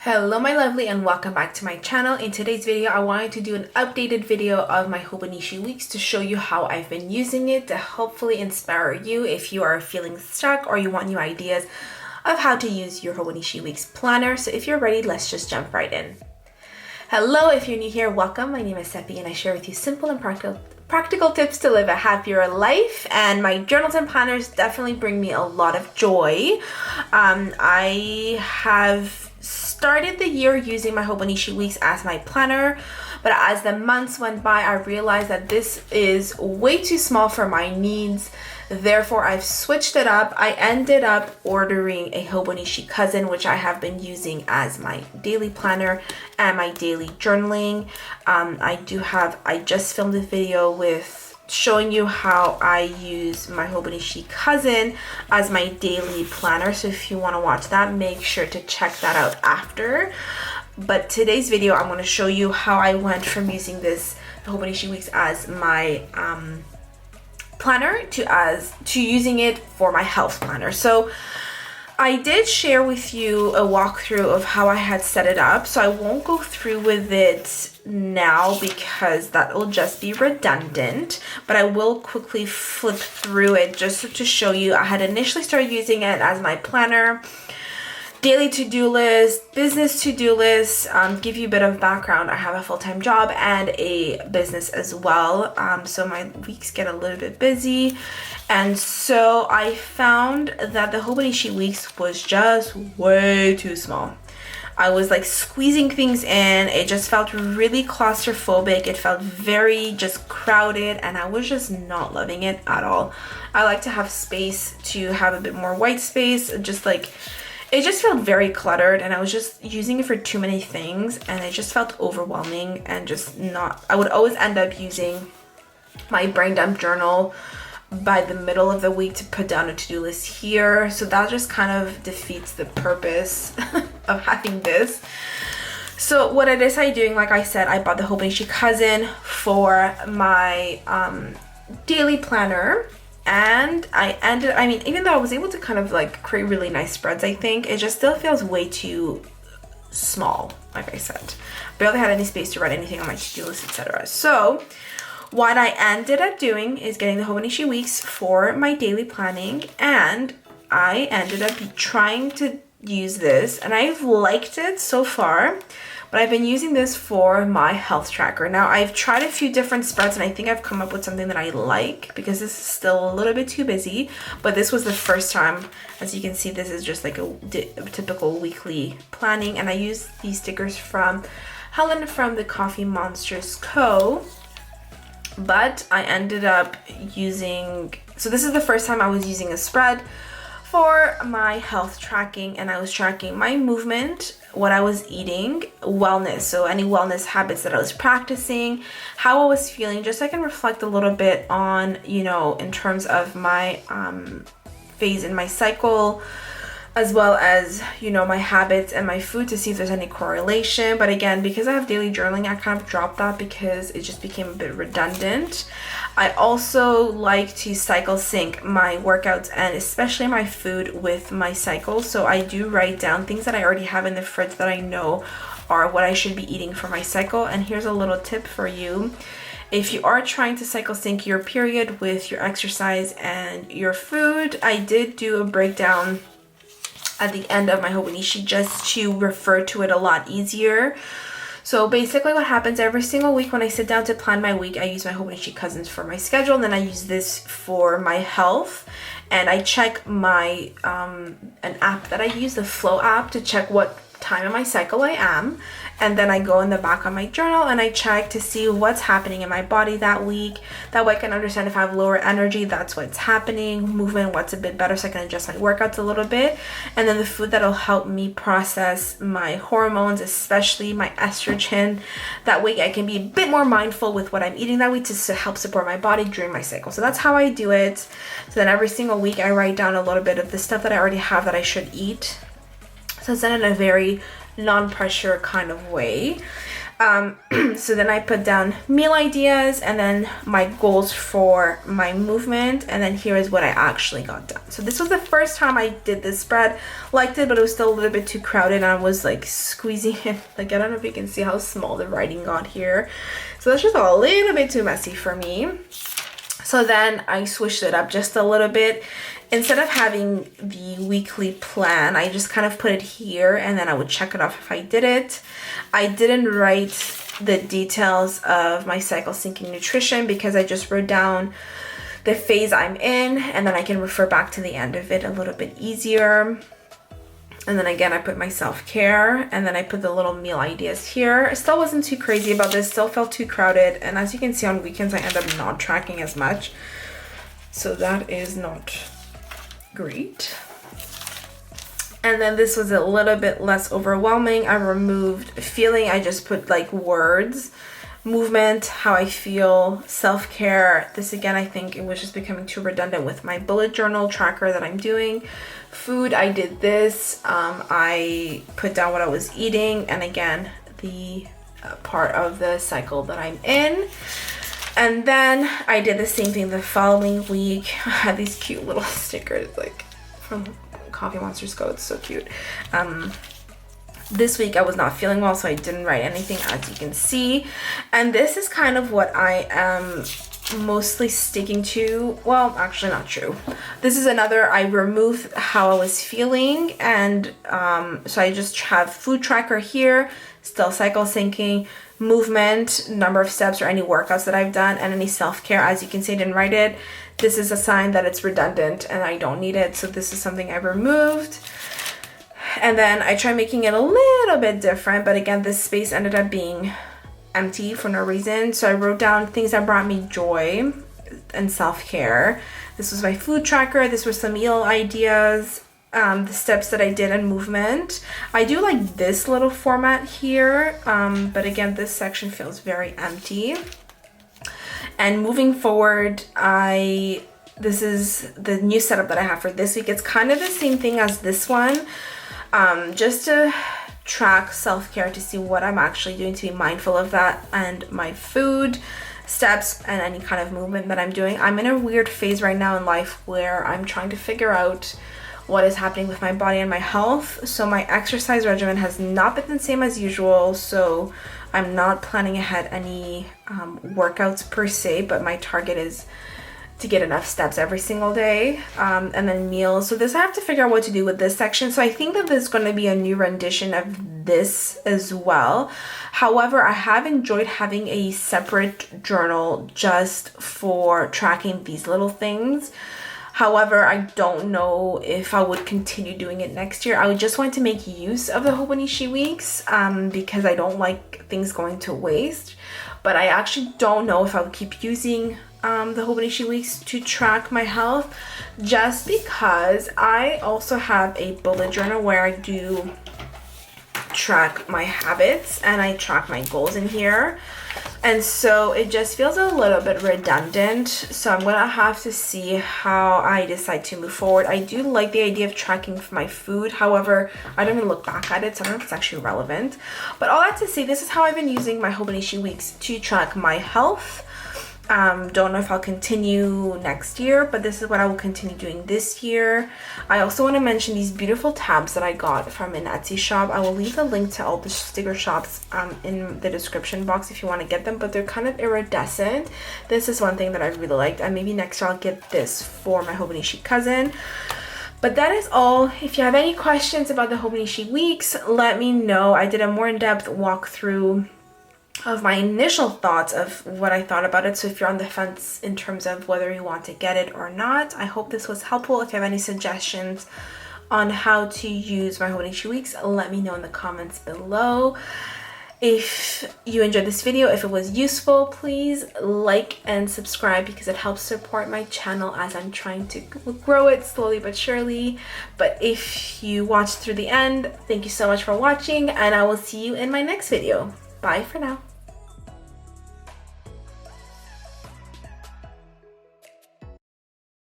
Hello my lovely and welcome back to my channel. In today's video I wanted to do an updated video of my Hobonichi Weeks to show you how I've been using it to hopefully inspire you if you are feeling stuck or you want new ideas of how to use your Hobonichi Weeks planner. So if you're ready, let's just jump right in. Hello, if you're new here, welcome. My name is Seppi and I share with you simple and practical tips to live a happier life, and my journals and planners definitely bring me a lot of joy. I have started the year using my Hobonichi Weeks as my planner, but as the months went by I realized that this is way too small for my needs. Therefore I've switched it up. I ended up ordering a Hobonichi cousin, which I have been using as my daily planner and my daily journaling. I just filmed a video with showing you how I use my Hobonichi cousin as my daily planner. So if you want to watch that, make sure to check that out after. But today's video, I'm going to show you how I went from using the Hobonichi Weeks as my planner to using it for my health planner. So I did share with you a walkthrough of how I had set it up, so I won't go through with it now because that will just be redundant, but I will quickly flip through it just to show you. I had initially started using it as my planner, daily to-do list, business to-do list. Give you a bit of background, I have a full-time job and a business as well, so my weeks get a little bit busy, and so I found that the Hobonichi Weeks was just way too small. I was like squeezing things in. It just felt really claustrophobic. It felt very just crowded and I was just not loving it at all. I like to have space, to have a bit more white space, just like it just felt very cluttered, and I was just using it for too many things and it just felt overwhelming and just not. I would always end up using my brain dump journal by the middle of the week to put down a to-do list here, so that just kind of defeats the purpose of having this. So what I decided doing, like I said, I bought the Hobonichi cousin for my daily planner, and even though I was able to kind of like create really nice spreads, I think it just still feels way too small. Like I said, barely had any space to write anything on my to-do list, etc. So what I ended up doing is getting the Hobonichi Weeks for my daily planning, and I ended up trying to use this, and I've liked it so far, but I've been using this for my health tracker. Now I've tried a few different spreads and I think I've come up with something that I like because this is still a little bit too busy, but this was the first time. As you can see, this is just like a typical weekly planning, and I use these stickers from Helen from the Coffee Monsters Co. But I ended up using, so this is the first time I was using a spread for my health tracking, and I was tracking my movement, what I was eating, wellness, so any wellness habits that I was practicing, how I was feeling, just so I can reflect a little bit on, in terms of my phase in my cycle, as well as, my habits and my food, to see if there's any correlation. But again, because I have daily journaling, I kind of dropped that because it just became a bit redundant. I also like to cycle sync my workouts and especially my food with my cycle. So I do write down things that I already have in the fridge that I know are what I should be eating for my cycle. And here's a little tip for you. If you are trying to cycle sync your period with your exercise and your food, I did do a breakdown at the end of my Hobonichi just to refer to it a lot easier. So basically what happens every single week when I sit down to plan my week, I use my Hobonichi cousins for my schedule, and then I use this for my health, and I check my an app that I use, the Flow app, to check what time in my cycle I am, and then I go in the back on my journal and I check to see what's happening in my body that week. That way I can understand if I have lower energy, that's what's happening, movement, what's a bit better, so I can adjust my workouts a little bit, and then the food that'll help me process my hormones, especially my estrogen. That way I can be a bit more mindful with what I'm eating that week to help support my body during my cycle. So that's how I do it. So then every single week I write down a little bit of the stuff that I already have that I should eat. So it's done in a very non-pressure kind of way. So then I put down meal ideas and then my goals for my movement, and then here is what I actually got done. So this was the first time I did this spread. Liked it, but it was still a little bit too crowded and I was like squeezing it. Like, I don't know if you can see how small the writing got here. So that's just a little bit too messy for me. So then I switched it up just a little bit. Instead of having the weekly plan, I just kind of put it here and then I would check it off if I did it. I didn't write the details of my cycle syncing nutrition because I just wrote down the phase I'm in and then I can refer back to the end of it a little bit easier. And then again, I put my self-care and then I put the little meal ideas here. I still wasn't too crazy about this, still felt too crowded. And as you can see on weekends, I end up not tracking as much. So that is not great. And then this was a little bit less overwhelming. I removed feeling, I just put like words, movement, how I feel, self-care. This again, I think it was just becoming too redundant with my bullet journal tracker that I'm doing. Food, I did this. I put down what I was eating and again, the part of the cycle that I'm in. And then I did the same thing the following week. I had these cute little stickers like from Coffee Monster's Co. It's so cute. This week I was not feeling well, so I didn't write anything, as you can see. And this is kind of what I am mostly sticking to. Well, actually not true. This is another, I removed how I was feeling, and so I just have food tracker here, still cycle syncing, movement, number of steps or any workouts that I've done, and any self-care. As you can see, I didn't write it. This is a sign that it's redundant and I don't need it, so this is something I removed. And then I tried making it a little bit different, but again, this space ended up being empty for no reason. So I wrote down things that brought me joy and self-care. This was my food tracker. This were some meal ideas, the steps that I did and movement. I do like this little format here, but again, this section feels very empty. And moving forward, this is the new setup that I have for this week. It's kind of the same thing as this one, just to track self-care, to see what I'm actually doing, to be mindful of that, and my food, steps, and any kind of movement that I'm doing. I'm in a weird phase right now in life where I'm trying to figure out what is happening with my body and my health. So my exercise regimen has not been the same as usual, so I'm not planning ahead any workouts per se, but my target is to get enough steps every single day, and then meals. So this, I have to figure out what to do with this section. So I think that there's going to be a new rendition of this as well. However, I have enjoyed having a separate journal just for tracking these little things. However, I don't know if I would continue doing it next year. I would just want to make use of the Hobonichi Weeks because I don't like things going to waste. But I actually don't know if I would keep using the Hobonichi Weeks to track my health, just because I also have a bullet journal where I do track my habits and I track my goals in here. And so it just feels a little bit redundant. So I'm gonna have to see how I decide to move forward. I do like the idea of tracking for my food. However, I don't even look back at it, so I don't know if it's actually relevant. But all that to say, this is how I've been using my Hobonichi Weeks to track my health. Don't know if I'll continue next year, but this is what I will continue doing this year. I also want to mention these beautiful tabs that I got from an Etsy shop. I will leave the link to all the sticker shops in the description box if you want to get them, but they're kind of iridescent. This is one thing that I really liked, and maybe next year I'll get this for my Hobonichi cousin. But that is all. If you have any questions about the Hobonichi Weeks, let me know. I did a more in-depth walkthrough of my initial thoughts of what I thought about it. So if you're on the fence in terms of whether you want to get it or not, I hope this was helpful. If you have any suggestions on how to use my Hobonichi Weeks, let me know in the comments below. If you enjoyed this video, if it was useful, please like and subscribe because it helps support my channel as I'm trying to grow it slowly but surely. But if you watched through the end, thank you so much for watching, and I will see you in my next video. Bye for now.